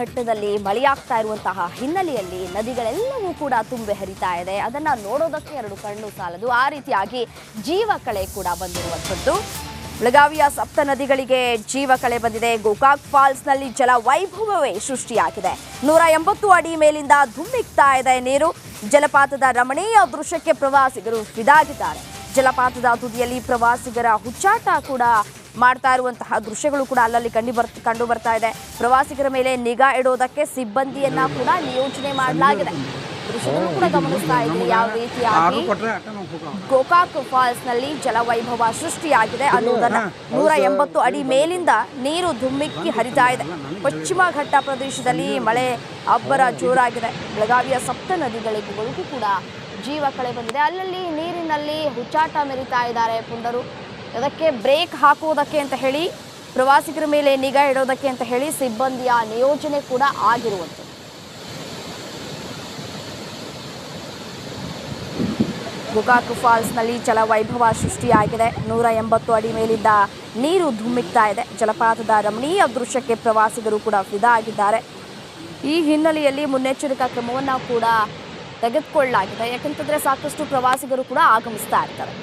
ಘಟ್ಟದಲ್ಲಿ ಮಳೆಯಾಗ್ತಾ ಇರುವಂತಹ ಹಿನ್ನೆಲೆಯಲ್ಲಿ ನದಿಗಳೆಲ್ಲವೂ ಕೂಡ ತುಂಬಿ ಹರಿತಾ ಇದೆ. ಅದನ್ನ ನೋಡೋದಕ್ಕೆ ಎರಡು ಕಣ್ಣು ಸಾಲದು. ಆ ರೀತಿಯಾಗಿ ಜೀವ ಕಳೆ ಕೂಡ ಬಂದಿರುವಂಥದ್ದು. ಬೆಳಗಾವಿಯ ಸಪ್ತ ನದಿಗಳಿಗೆ ಜೀವ ಕಳೆ ಬಂದಿದೆ. ಗೋಕಾಕ್ ಫಾಲ್ಸ್ನಲ್ಲಿ ಜಲ ವೈಭವವೇ ಸೃಷ್ಟಿಯಾಗಿದೆ. 180 ಅಡಿ ಮೇಲಿಂದ ಧುಮ್ಮಿಕ್ತಾ ಇದೆ ನೀರು. ಜಲಪಾತದ ರಮಣೀಯ ದೃಶ್ಯಕ್ಕೆ ಪ್ರವಾಸಿಗರು ಫಿದಾಗಿದ್ದಾರೆ. ಜಲಪಾತದ ತುದಿಯಲ್ಲಿ ಪ್ರವಾಸಿಗರ ಹುಚ್ಚಾಟ ಕೂಡ ಮಾಡ್ತಾ ಇರುವಂತಹ ದೃಶ್ಯಗಳು ಕೂಡ ಅಲ್ಲಲ್ಲಿ ಕಂಡು ಬರ್ತಾ ಇದೆ. ಪ್ರವಾಸಿಗರ ಮೇಲೆ ನಿಗಾ ಇಡೋದಕ್ಕೆ ಸಿಬ್ಬಂದಿಯನ್ನ ಕೂಡ ನಿಯೋಜನೆ ಮಾಡಲಾಗಿದೆ. ದೃಶ್ಯವನ್ನು ಕೂಡ ಗಮನಿಸ್ತಾ ಇದ್ದೀವಿ ಯಾವ ರೀತಿಯಾಗಿ ಗೋಕಾಕ್ ಫಾಲ್ಸ್ ನಲ್ಲಿ ಜಲವೈಭವ ಸೃಷ್ಟಿಯಾಗಿದೆ ಅನ್ನೋದನ್ನ. 180 ಅಡಿ ಮೇಲಿಂದ ನೀರು ಧುಮ್ಮಿಕ್ಕಿ ಹರಿತಾ ಇದೆ. ಪಶ್ಚಿಮ ಘಟ್ಟ ಪ್ರದೇಶದಲ್ಲಿ ಮಳೆ ಅಬ್ಬರ ಜೋರಾಗಿದೆ. ಬೆಳಗಾವಿಯ ಸಪ್ತ ನದಿಗಳಿಗೂ ಕೂಡ ಜೀವ ಕಳೆ ಬಂದಿದೆ. ಅಲ್ಲಲ್ಲಿ ನೀರಿನಲ್ಲಿ ಹುಚ್ಚಾಟ ಮೆರಿತಾ ಇದ್ದಾರೆ ಪುಂಡರು. ಅದಕ್ಕೆ ಬ್ರೇಕ್ ಹಾಕುವುದಕ್ಕೆ ಅಂತ ಹೇಳಿ, ಪ್ರವಾಸಿಗರ ಮೇಲೆ ನಿಗಾ ಇಡೋದಕ್ಕೆ ಅಂತ ಹೇಳಿ ಸಿಬ್ಬಂದಿಯ ನಿಯೋಜನೆ ಕೂಡ ಆಗಿರುವಂಥದ್ದು. ಗೋಕಾಕ್ ಫಾಲ್ಸ್ನಲ್ಲಿ ಜಲವೈಭವ ಸೃಷ್ಟಿಯಾಗಿದೆ. 180 ಅಡಿ ಮೇಲಿಂದ ನೀರು ಧುಮ್ಮಿಕ್ತಾ ಇದೆ. ಜಲಪಾತದ ರಮಣೀಯ ದೃಶ್ಯಕ್ಕೆ ಪ್ರವಾಸಿಗರು ಕೂಡ ಫಿದಾ ಆಗಿದ್ದಾರೆ. ಈ ಹಿನ್ನೆಲೆಯಲ್ಲಿ ಮುನ್ನೆಚ್ಚರಿಕಾ ಕ್ರಮವನ್ನು ಕೂಡ ತೆಗೆದುಕೊಳ್ಳಲಾಗಿದೆ. ಯಾಕಂತಂದ್ರೆ ಸಾಕಷ್ಟು ಪ್ರವಾಸಿಗರು ಕೂಡ ಆಗಮಿಸ್ತಾ ಇರ್ತಾರೆ.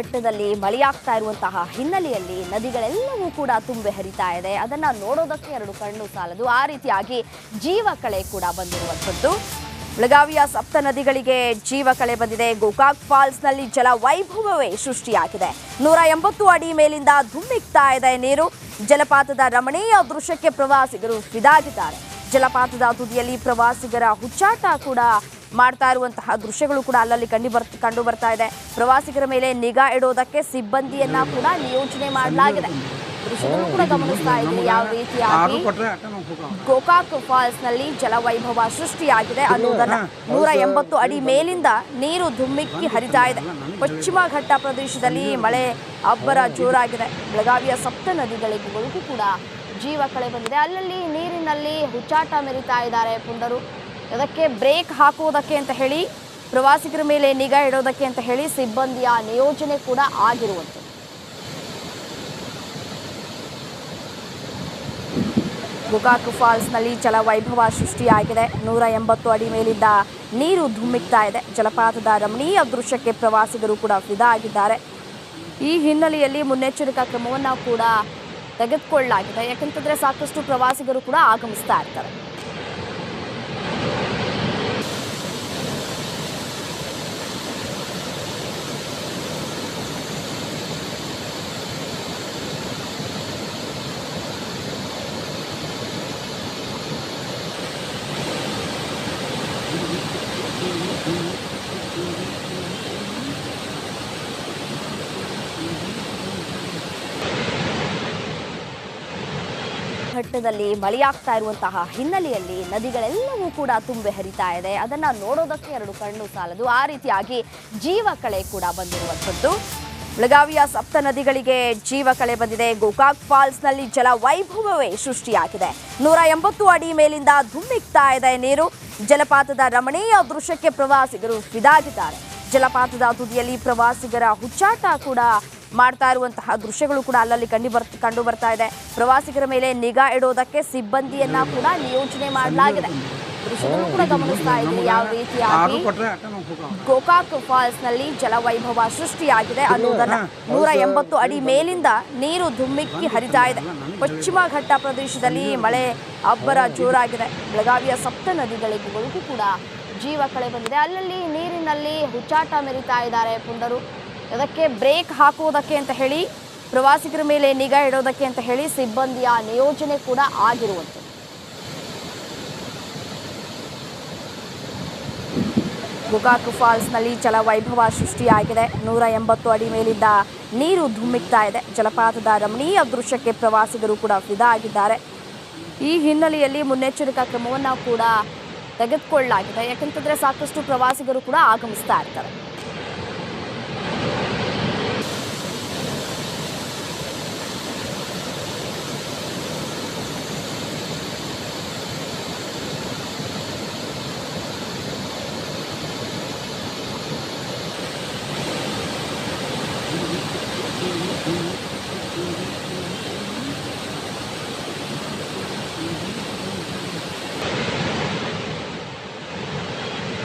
ಘಟ್ಟದಲ್ಲಿ ಮಳೆಯಾಗ್ತಾ ಇರುವಂತಹ ಹಿನ್ನೆಲೆಯಲ್ಲಿ ನದಿಗಳೆಲ್ಲವೂ ಕೂಡ ತುಂಬಿ ಹರಿತಾ ಇದೆ. ಅದನ್ನ ನೋಡೋದಕ್ಕೆ ಎರಡು ಕಣ್ಣು ಸಾಲದು. ಆ ರೀತಿಯಾಗಿ ಜೀವ ಕಳೆ ಕೂಡ ಬಂದಿರುವಂಥದ್ದು. ಬೆಳಗಾವಿಯ ಸಪ್ತ ನದಿಗಳಿಗೆ ಜೀವ ಕಳೆ ಬಂದಿದೆ. ಗೋಕಾಕ್ ಫಾಲ್ಸ್ನಲ್ಲಿ ಜಲ ವೈಭವವೇ ಸೃಷ್ಟಿಯಾಗಿದೆ. 180 ಅಡಿ ಮೇಲಿಂದ ಧುಮ್ಮಿಕ್ತಾ ಇದೆ ನೀರು. ಜಲಪಾತದ ರಮಣೀಯ ದೃಶ್ಯಕ್ಕೆ ಪ್ರವಾಸಿಗರು ಫಿದಾಗಿದ್ದಾರೆ. ಜಲಪಾತದ ತುದಿಯಲ್ಲಿ ಪ್ರವಾಸಿಗರ ಹುಚ್ಚಾಟ ಕೂಡ ಮಾಡ್ತಾ ಇರುವಂತಹ ದೃಶ್ಯಗಳು ಕೂಡ ಅಲ್ಲಲ್ಲಿ ಕಂಡು ಬರ್ತಾ ಇದೆ. ಪ್ರವಾಸಿಗರ ಮೇಲೆ ನಿಗಾ ಇಡೋದಕ್ಕೆ ಸಿಬ್ಬಂದಿಯನ್ನ ಕೂಡ ನಿಯೋಜನೆ ಮಾಡಲಾಗಿದೆ. ದೃಶ್ಯವನ್ನು ಕೂಡ ಗಮನಿಸ್ತಾ ಇದ್ದೀವಿ ಯಾವ ರೀತಿಯಾಗಿ ಗೋಕಾಕ್ ಫಾಲ್ಸ್ ನಲ್ಲಿ ಜಲವೈಭವ ಸೃಷ್ಟಿಯಾಗಿದೆ ಅನ್ನೋದನ್ನ. 180 ಅಡಿ ಮೇಲಿಂದ ನೀರು ಧುಮ್ಮಿಕ್ಕಿ ಹರಿತಾ ಇದೆ. ಪಶ್ಚಿಮ ಘಟ್ಟ ಪ್ರದೇಶದಲ್ಲಿ ಮಳೆ ಅಬ್ಬರ ಜೋರಾಗಿದೆ. ಬೆಳಗಾವಿಯ ಸಪ್ತ ನದಿಗಳಿಗೂ ಕೂಡ ಜೀವ ಕಳೆ ಬಂದಿದೆ. ಅಲ್ಲಲ್ಲಿ ನೀರಿನಲ್ಲಿ ಹುಚ್ಚಾಟ ಮೆರಿತಾ ಇದ್ದಾರೆ ಪುಂಡರು. ಅದಕ್ಕೆ ಬ್ರೇಕ್ ಹಾಕುವುದಕ್ಕೆ ಅಂತ ಹೇಳಿ, ಪ್ರವಾಸಿಗರ ಮೇಲೆ ನಿಗಾ ಇಡೋದಕ್ಕೆ ಅಂತ ಹೇಳಿ ಸಿಬ್ಬಂದಿಯ ನಿಯೋಜನೆ ಕೂಡ ಆಗಿರುವಂಥದ್ದು. ಗೋಕಾಕ್ ಫಾಲ್ಸ್ನಲ್ಲಿ ಜಲವೈಭವ ಸೃಷ್ಟಿಯಾಗಿದೆ. 180 ಅಡಿ ಮೇಲಿಂದ ನೀರು ಧುಮ್ಮಿಕ್ತಾ ಇದೆ. ಜಲಪಾತದ ರಮಣೀಯ ದೃಶ್ಯಕ್ಕೆ ಪ್ರವಾಸಿಗರು ಕೂಡ ಫಿದಾ ಆಗಿದ್ದಾರೆ. ಈ ಹಿನ್ನೆಲೆಯಲ್ಲಿ ಮುನ್ನೆಚ್ಚರಿಕಾ ಕ್ರಮವನ್ನು ಕೂಡ ತೆಗೆದುಕೊಳ್ಳಲಾಗಿದೆ. ಯಾಕಂತಂದ್ರೆ ಸಾಕಷ್ಟು ಪ್ರವಾಸಿಗರು ಕೂಡ ಆಗಮಿಸ್ತಾ ಇರ್ತಾರೆ. ಘಟ್ಟದಲ್ಲಿ ಮಳೆಯಾಗ್ತಾ ಇರುವಂತಹ ಹಿನ್ನೆಲೆಯಲ್ಲಿ ನದಿಗಳೆಲ್ಲವೂ ಕೂಡ ತುಂಬಿ ಹರಿತಾ ಇದೆ. ಅದನ್ನ ನೋಡೋದಕ್ಕೆ ಎರಡು ಕಣ್ಣು ಸಾಲದು. ಆ ರೀತಿಯಾಗಿ ಜೀವ ಕಳೆ ಕೂಡ ಬಂದಿರುವಂಥದ್ದು. ಬೆಳಗಾವಿಯ ಸಪ್ತ ನದಿಗಳಿಗೆ ಜೀವ ಕಳೆ ಬಂದಿದೆ. ಗೋಕಾಕ್ ಫಾಲ್ಸ್ನಲ್ಲಿ ಜಲ ವೈಭವವೇ ಸೃಷ್ಟಿಯಾಗಿದೆ. 180 ಅಡಿ ಮೇಲಿಂದ ಧುಮ್ಮಿಕ್ತಾ ಇದೆ ನೀರು. ಜಲಪಾತದ ರಮಣೀಯ ದೃಶ್ಯಕ್ಕೆ ಪ್ರವಾಸಿಗರು ಫಿದಾಗಿದ್ದಾರೆ. ಜಲಪಾತದ ತುದಿಯಲ್ಲಿ ಪ್ರವಾಸಿಗರ ಹುಚ್ಚಾಟ ಕೂಡ ಮಾಡ್ತಾ ಇರುವಂತಹ ದೃಶ್ಯಗಳು ಕೂಡ ಅಲ್ಲಲ್ಲಿ ಕಂಡು ಬರ್ತಾ ಇದೆ. ಪ್ರವಾಸಿಗರ ಮೇಲೆ ನಿಗಾ ಇಡೋದಕ್ಕೆ ಸಿಬ್ಬಂದಿಯನ್ನ ಕೂಡ ನಿಯೋಜನೆ ಮಾಡಲಾಗಿದೆ. ದೃಶ್ಯವನ್ನು ಕೂಡ ಗಮನಿಸ್ತಾ ಇದ್ದೀವಿ ಯಾವ ರೀತಿಯಾಗಿ ಗೋಕಾಕ್ ಫಾಲ್ಸ್ ನಲ್ಲಿ ಜಲವೈಭವ ಸೃಷ್ಟಿಯಾಗಿದೆ ಅನ್ನೋದನ್ನ. 180 ಅಡಿ ಮೇಲಿಂದ ನೀರು ಧುಮ್ಮಿಕ್ಕಿ ಹರಿತಾ ಇದೆ. ಪಶ್ಚಿಮ ಘಟ್ಟ ಪ್ರದೇಶದಲ್ಲಿ ಮಳೆ ಅಬ್ಬರ ಜೋರಾಗಿದೆ. ಬೆಳಗಾವಿಯ ಸಪ್ತ ನದಿಗಳಿಗೂ ಕೂಡ ಜೀವ ಕಳೆ ಬಂದಿದೆ. ಅಲ್ಲಲ್ಲಿ ನೀರಿನಲ್ಲಿ ಹುಚ್ಚಾಟ ಮೆರಿತಾ ಇದ್ದಾರೆ ಪುಂಡರು. ಅದಕ್ಕೆ ಬ್ರೇಕ್ ಹಾಕುವುದಕ್ಕೆ ಅಂತ ಹೇಳಿ, ಪ್ರವಾಸಿಗರ ಮೇಲೆ ನಿಗಾ ಇಡೋದಕ್ಕೆ ಅಂತ ಹೇಳಿ ಸಿಬ್ಬಂದಿಯ ನಿಯೋಜನೆ ಕೂಡ ಆಗಿರುವಂಥದ್ದು. ಗೋಕಾಕ್ ಫಾಲ್ಸ್ನಲ್ಲಿ ಜಲವೈಭವ ಸೃಷ್ಟಿಯಾಗಿದೆ. 180 ಅಡಿ ಮೇಲಿಂದ ನೀರು ಧುಮ್ಮಿಕ್ತಾ ಇದೆ. ಜಲಪಾತದ ರಮಣೀಯ ದೃಶ್ಯಕ್ಕೆ ಪ್ರವಾಸಿಗರು ಕೂಡ ಫಿದಾ ಆಗಿದ್ದಾರೆ. ಈ ಹಿನ್ನೆಲೆಯಲ್ಲಿ ಮುನ್ನೆಚ್ಚರಿಕಾ ಕ್ರಮವನ್ನು ಕೂಡ ತೆಗೆದುಕೊಳ್ಳಲಾಗಿದೆ. ಯಾಕಂತಂದ್ರೆ ಸಾಕಷ್ಟು ಪ್ರವಾಸಿಗರು ಕೂಡ ಆಗಮಿಸ್ತಾ ಇರ್ತಾರೆ.